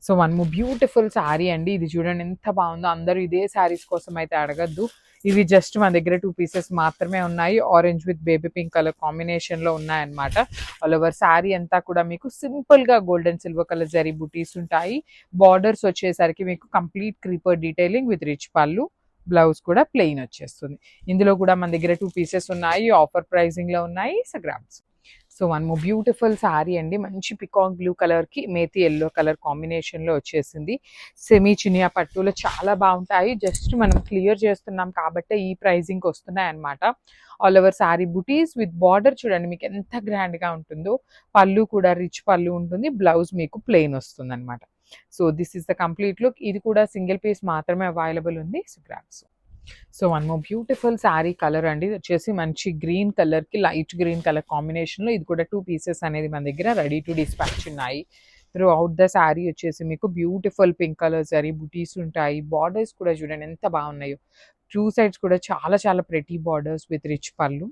So one more beautiful sari అండి. ఇది చూడండి ఎంత బాగుందో. అందరూ ఇదే శారీస్ కోసం అయితే అడగద్దు. ఇవి జస్ట్ మన దగ్గర 2 పీసెస్ మాత్రమే ఉన్నాయి. Orange with baby pink colour కాంబినేషన్లో ఉన్నాయన్నమాట. ఆల్ ఓవర్ శారీ అంతా కూడా మీకు సింపుల్గా గోల్డెన్ సిల్వర్ కలర్ జరీ బుటీస్ ఉంటాయి. బార్డర్స్ వచ్చేసరికి మీకు complete creeper detailing with rich పళ్ళు. బ్లౌజ్ కూడా ప్లెయిన్ వచ్చేస్తుంది. ఇందులో కూడా మన దగ్గర 2 పీసెస్ ఉన్నాయి. ఆఫర్ ప్రైజింగ్లో ఉన్నాయి. So grams. So one more beautiful sari అండి. మంచి పికాక్ బ్లూ కలర్కి మేతి ఎల్లో కలర్ కాంబినేషన్లో వచ్చేసింది. సెమీ చినియా పట్టులో చాలా బాగుంటాయి. జస్ట్ మనం క్లియర్ చేస్తున్నాం కాబట్టి ఈ ప్రైజింగ్కి వస్తున్నాయి అనమాట. All over sari buttis with border చూడండి మీకు ఎంత గ్రాండ్గా ఉంటుందో. పళ్ళు కూడా రిచ్ పళ్ళు ఉంటుంది. బ్లౌజ్ మీకు ప్లెయిన్ వస్తుంది అనమాట. So this is the complete look. ఇది కూడా సింగిల్ పీస్ మాత్రమే అవైలబుల్ ఉంది. So grams. So one more beautiful sari colour అండి. ఇది వచ్చేసి మంచి గ్రీన్ కలర్కి లైట్ గ్రీన్ కలర్ కాంబినేషన్లో. ఇది కూడా 2 పీసెస్ అనేది మన దగ్గర రెడీ టు డిస్పాచ్ ఉన్నాయి. త్రూ అవుట్ ద శారీ వచ్చేసి మీకు బ్యూటిఫుల్ పింక్ కలర్ జరీ బుటీస్ ఉంటాయి. బార్డర్స్ కూడా చూడండి ఎంత బాగున్నాయో. 2 సైడ్స్ కూడా చాలా చాలా ప్రెటీ బార్డర్స్ విత్ రిచ్ పళ్ళు.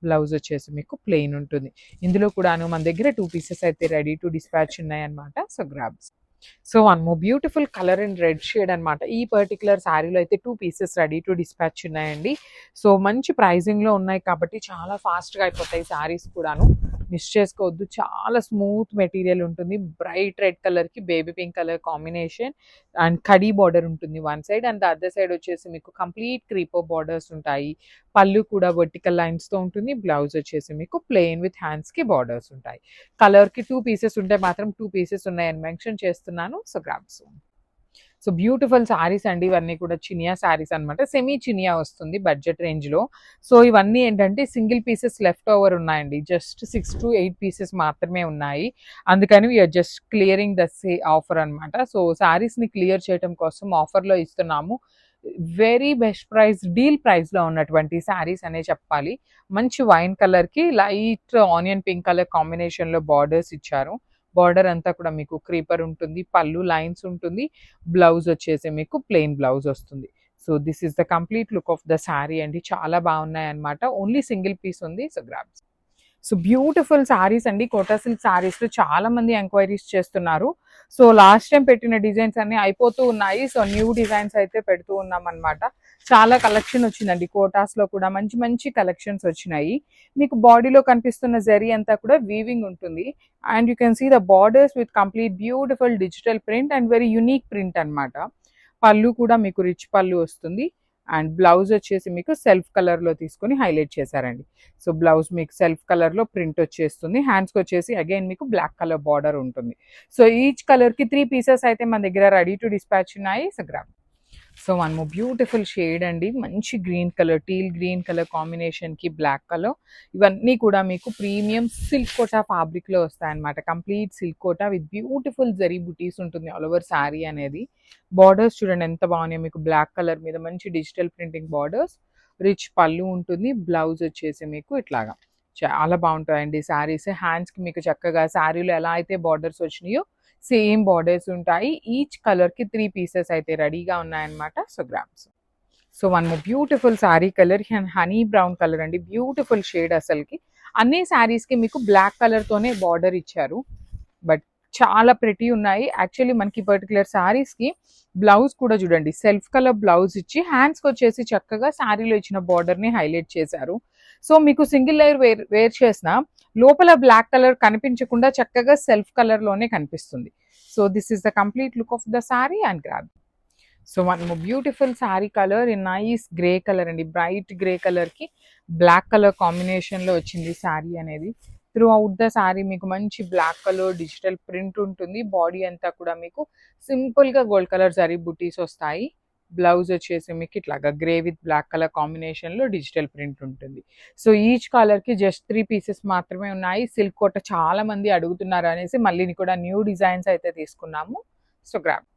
బ్లౌజ్ వచ్చేసి మీకు ప్లెయిన్ ఉంటుంది. ఇందులో కూడాను మన దగ్గర 2 పీసెస్ అయితే రెడీ టు డిస్పాచ్ ఉన్నాయి అనమాట. So grabs. So one more beautiful colour in red shade అనమాట. ఈ పర్టికులర్ శారీలో అయితే 2 పీసెస్ రెడీ టు డిస్పాచ్ ఉన్నాయండి. సో మంచి ప్రైజింగ్లో ఉన్నాయి కాబట్టి చాలా ఫాస్ట్గా అయిపోతాయి శారీస్ కూడాను. మిస్ చేసుకోవద్దు. చాలా స్మూత్ మెటీరియల్ ఉంటుంది. బ్రైట్ రెడ్ కలర్కి baby pink colour combination and కడీ బార్డర్ ఉంటుంది one side. And other side వచ్చేసి మీకు కంప్లీట్ క్రీపర్ బార్డర్స్ ఉంటాయి. పళ్ళు కూడా వర్టికల్ లైన్స్తో ఉంటుంది. బ్లౌజ్ వచ్చేసి మీకు ప్లెయిన్ విత్ హ్యాండ్స్కి బార్డర్స్ ఉంటాయి. కలర్కి 2 పీసెస్ ఉంటే మాత్రం 2 పీసెస్ ఉన్నాయని మెన్షన్ చేస్తున్నాను. So grabs. So beautiful saris అండి. ఇవన్నీ కూడా చినియా శారీస్ అనమాట. సెమీ చినియా వస్తుంది బడ్జెట్ రేంజ్లో. సో ఇవన్నీ ఏంటంటే సింగిల్ పీసెస్ లెఫ్ట్ ఓవర్ ఉన్నాయండి. జస్ట్ 6 to 8 పీసెస్ మాత్రమే ఉన్నాయి. అందుకని we are just clearing the offer అనమాట. సో శారీస్ని క్లియర్ చేయడం కోసం ఆఫర్లో ఇస్తున్నాము. వెరీ బెస్ట్ ప్రైస్, డీల్ ప్రైస్లో ఉన్నటువంటి శారీస్ అనే చెప్పాలి. మంచి వైన్ కలర్కి లైట్ ఆనియన్ పింక్ కలర్ కాంబినేషన్లో బార్డర్స్ ఇచ్చారు. బార్డర్ అంతా కూడా మీకు క్రీపర్ ఉంటుంది. పళ్ళు లైన్స్ ఉంటుంది. బ్లౌజ్ వచ్చేసి మీకు ప్లెయిన్ బ్లౌజ్ వస్తుంది. So this is the complete look of the sari అండి. చాలా బాగున్నాయి అనమాట. ఓన్లీ సింగిల్ పీస్ ఉంది. So grabs. So beautiful saris అండి. కోటా సిల్క్ శారీస్లో చాలా మంది ఎంక్వైరీస్ చేస్తున్నారు. సో లాస్ట్ టైం పెట్టిన డిజైన్స్ అన్ని అయిపోతూ ఉన్నాయి. సో న్యూ డిజైన్స్ అయితే పెడుతూ ఉన్నాం అనమాట. చాలా కలెక్షన్ వచ్చిందండి. కోటాస్లో కూడా మంచి మంచి కలెక్షన్స్ వచ్చినాయి. మీకు బాడీలో కనిపిస్తున్న జరీ అంతా కూడా వీవింగ్ ఉంటుంది. And you can see the borders with complete beautiful digital print and very unique print అనమాట. పళ్ళు కూడా మీకు రిచ్ పళ్ళు వస్తుంది. అండ్ బ్లౌజ్ వచ్చేసి మీకు సెల్ఫ్ కలర్లో తీసుకొని హైలైట్ చేశారండి. సో బ్లౌజ్ మీకు సెల్ఫ్ కలర్లో ప్రింట్ వచ్చేస్తుంది. హ్యాండ్స్కి వచ్చేసి అగైన్ మీకు బ్లాక్ కలర్ బార్డర్ ఉంటుంది. సో ఈచ్ కలర్కి 3 పీసెస్ అయితే మన దగ్గర రెడీ టు డిస్పాచ్ ఉన్నాయి. So grab. So one more beautiful shade అండి. మంచి green colour, teal green colour కాంబినేషన్కి బ్లాక్ కలర్. ఇవన్నీ కూడా మీకు ప్రీమియం సిల్క్ కోటా ఫ్యాబ్రిక్లో వస్తాయన్నమాట. Complete silk Kota with beautiful zari butis ఉంటుంది ఆల్ ఓవర్ శారీ అనేది. బార్డర్స్ చూడండి ఎంత బాగున్నాయి. మీకు బ్లాక్ కలర్ మీద మంచి డిజిటల్ ప్రింటింగ్ బార్డర్స్. రిచ్ పళ్ళు ఉంటుంది. బ్లౌజ్ వచ్చేసి మీకు ఇట్లాగా చాలా బాగుంటాయండి శారీస్. హ్యాండ్స్కి మీకు చక్కగా శారీలో ఎలా అయితే బార్డర్స్ వచ్చినాయో సేమ్ బార్డర్స్ ఉంటాయి. ఈచ్ కలర్కి 3 పీసెస్ అయితే రెడీగా ఉన్నాయన్నమాట. So grams. So one more beautiful sari colour honey brown colour అండి. Beautiful shade. అసలుకి అన్ని శారీస్కి మీకు బ్లాక్ కలర్తోనే బార్డర్ ఇచ్చారు. బట్ చాలా ప్రెటీ ఉన్నాయి. యాక్చువల్లీ మనకి పర్టికులర్ శారీస్కి బ్లౌజ్ కూడా చూడండి సెల్ఫ్ కలర్ బ్లౌజ్ ఇచ్చి హ్యాండ్స్కి వచ్చేసి చక్కగా శారీలో ఇచ్చిన బార్డర్ని హైలైట్ చేశారు. సో మీకు సింగిల్ లేయర్ వేర్ చేసిన లోపల బ్లాక్ కలర్ కనిపించకుండా చక్కగా సెల్ఫ్ కలర్లోనే కనిపిస్తుంది. So this is the complete look of the sari and grab. So one more beautiful sari colour in nice grey colour అండి. బ్రైట్ గ్రే కలర్కి బ్లాక్ కలర్ కాంబినేషన్లో వచ్చింది శారీ అనేది. త్రూ అవుట్ ద శారీ మీకు మంచి బ్లాక్ కలర్ డిజిటల్ ప్రింట్ ఉంటుంది. బాడీ అంతా కూడా మీకు సింపుల్గా గోల్డ్ కలర్ జరీ బుటీస్ వస్తాయి. బ్లౌజ్ వచ్చేసి మీకు ఇట్లాగా గ్రే విత్ బ్లాక్ కలర్ కాంబినేషన్లో డిజిటల్ ప్రింట్ ఉంటుంది. సో ఈచ్ కలర్కి జస్ట్ 3 పీసెస్ మాత్రమే ఉన్నాయి. సిల్క్ కోట చాలా మంది అడుగుతున్నారు అనేసి మళ్ళీ కూడా న్యూ డిజైన్స్ అయితే తీసుకున్నాము. So grab.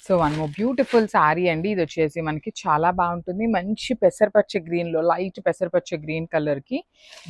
So one more beautiful sari అండి. ఇది వచ్చేసి మనకి చాలా బాగుంటుంది. మంచి పెసరపచ్చ గ్రీన్లో లైట్ పెసరపచ్చ గ్రీన్ కలర్కి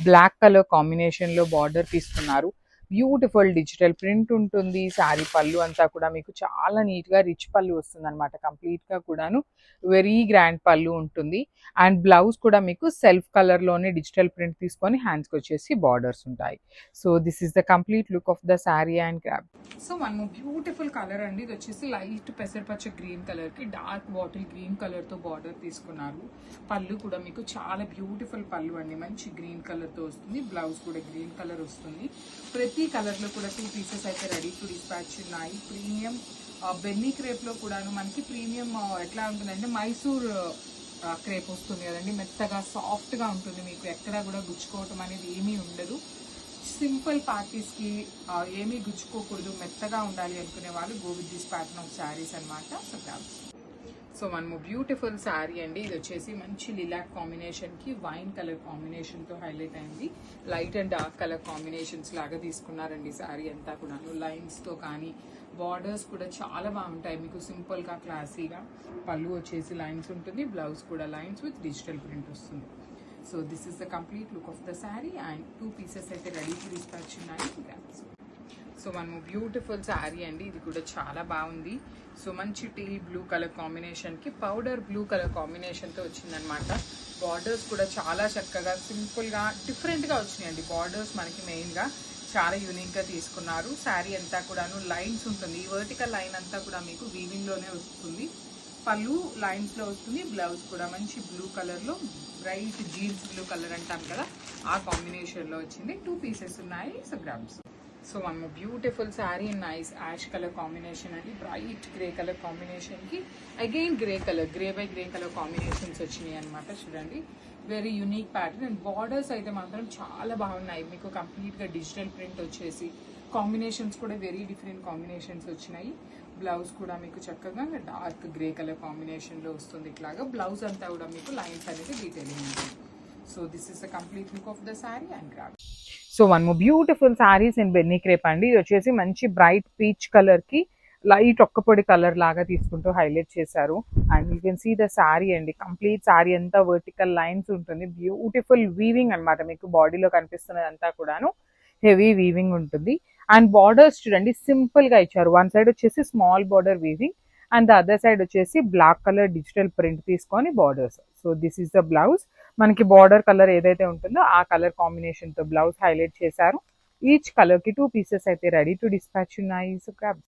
బ్లాక్ కలర్ కాంబినేషన్లో బార్డర్ తీసుకున్నారు. బ్యూటిఫుల్ డిజిటల్ ప్రింట్ ఉంటుంది. శారీ పళ్ళు అంతా కూడా మీకు చాలా నీట్గా రిచ్ పళ్ళు వస్తుంది అనమాట. కంప్లీట్గా కూడాను వెరీ గ్రాండ్ పళ్ళు ఉంటుంది. అండ్ బ్లౌజ్ కూడా మీకు సెల్ఫ్ కలర్లోనే డిజిటల్ ప్రింట్ తీసుకొని హ్యాండ్స్కి వచ్చేసి బార్డర్స్ ఉంటాయి. So this is the complete look of the sari and crop. So one beautiful colour అండి. ఇది వచ్చేసి లైట్ పెసరపచ్చ గ్రీన్ కలర్కి డార్క్ బాటిల్ గ్రీన్ కలర్తో బార్డర్ తీసుకున్నారు. పళ్ళు కూడా మీకు చాలా బ్యూటిఫుల్ పళ్ళు అండి. మంచి గ్రీన్ కలర్తో వస్తుంది. బ్లౌజ్ కూడా గ్రీన్ కలర్ వస్తుంది. ప్రతి కలర్లో కూడా 2 పీసెస్ అయితే రెడీ టు డిస్పాచ్ ఉన్నాయి. ప్రీమియం బెన్నీ క్రేప్లో కూడాను మనకి ప్రీమియం ఎట్లా ఉంటుందంటే మైసూర్ క్రేప్ వస్తుంది కదండి. మెత్తగా సాఫ్ట్గా ఉంటుంది. మీకు ఎక్కడా కూడా గుచ్చుకోవటం అనేది ఏమీ ఉండదు. సింపుల్ పార్టీస్కి ఏమీ గుచ్చుకోకూడదు, మెత్తగా ఉండాలి అనుకునే వాళ్ళు go with this pattern of saris అనమాట. సో మనము బ్యూటిఫుల్ శారీ అండి. ఇది వచ్చేసి మంచి లిలాక్ కాంబినేషన్కి వైన్ కలర్ కాంబినేషన్తో హైలైట్ అయింది. Light and dark colour combinations లాగా తీసుకున్నారండి శారీ అంతా కూడా. లైన్స్తో కానీ బార్డర్స్ కూడా చాలా బాగుంటాయి మీకు. సింపుల్గా క్లాసీగా పళ్ళు వచ్చేసి లైన్స్ ఉంటుంది. బ్లౌజ్ కూడా లైన్స్ విత్ డిజిటల్ ప్రింట్ వస్తుంది. So this is the complete look of the sari and 2 pieces అయితే రెడీ టు డిస్పాచ్ ఉన్నాయి. సో మనము బ్యూటిఫుల్ శారీ అండి. ఇది కూడా చాలా బాగుంది. సో మంచి టీ బ్లూ కలర్ కాంబినేషన్కి పౌడర్ బ్లూ కలర్ కాంబినేషన్తో వచ్చిందనమాట. బార్డర్స్ కూడా చాలా చక్కగా సింపుల్గా డిఫరెంట్గా వచ్చినాయండి. బార్డర్స్ మనకి మెయిన్గా చాలా యూనిక్గా తీసుకున్నారు. శారీ అంతా కూడాను లైన్స్ ఉంటుంది. ఈ వర్టికల్ లైన్ అంతా కూడా మీకు వీవింగ్లోనే వస్తుంది. పళ్ళు లైన్స్లో వస్తుంది. బ్లౌజ్ కూడా మంచి బ్లూ కలర్లో బ్రైట్ జీన్స్ బ్లూ కలర్ అంటాం కదా, ఆ కాంబినేషన్లో వచ్చింది. 2 పీసెస్ ఉన్నాయి. So grams. So one beautiful sari nice ash colour combination అండి. బ్రైట్ గ్రే కలర్ కాంబినేషన్కి again grey colour, grey by grey colour combinations వచ్చినాయి అనమాట. చూడండి very unique pattern. And borders అయితే మాత్రం చాలా బాగున్నాయి మీకు. కంప్లీట్గా డిజిటల్ ప్రింట్ వచ్చేసి కాంబినేషన్స్ కూడా వెరీ డిఫరెంట్ కాంబినేషన్స్ వచ్చినాయి. బ్లౌజ్ కూడా మీకు చక్కగా డార్క్ గ్రే కలర్ కాంబినేషన్లో వస్తుంది. ఇట్లాగా బ్లౌజ్ అంతా కూడా మీకు లైన్స్ అనేది డీటెయిలింగ్ ఉంటుంది. So this is the complete look of the sari and craft. So one more beautiful saris in బెన్నీ క్రేప్ అండి. ఇది వచ్చేసి మంచి బ్రైట్ పీచ్ కలర్కి లైట్ ఒక్కపొడి కలర్ లాగా తీసుకుంటూ హైలైట్ చేశారు. And you can see the sari అండి. కంప్లీట్ శారీ అంతా వర్టికల్ లైన్స్ ఉంటుంది. బ్యూటిఫుల్ వీవింగ్ అనమాట. మీకు బాడీలో కనిపిస్తున్నది అంతా కూడాను హెవీ వీవింగ్ ఉంటుంది. అండ్ బార్డర్స్ చూడండి సింపుల్ గా ఇచ్చారు. వన్ సైడ్ వచ్చేసి small border weaving and the other side వచ్చేసి బ్లాక్ కలర్ డిజిటల్ ప్రింట్ తీసుకొని borders. So this is the blouse. మనకి బార్డర్ కలర్ ఏదైతే ఉంటుందో ఆ కలర్ కాంబినేషన్ తో బ్లౌజ్ హైలైట్ చేశారు. ఈచ్ కలర్ కి 2 పీసెస్ అయితే రెడీ టు డిస్పాచ్ ఉన్నాయి. సో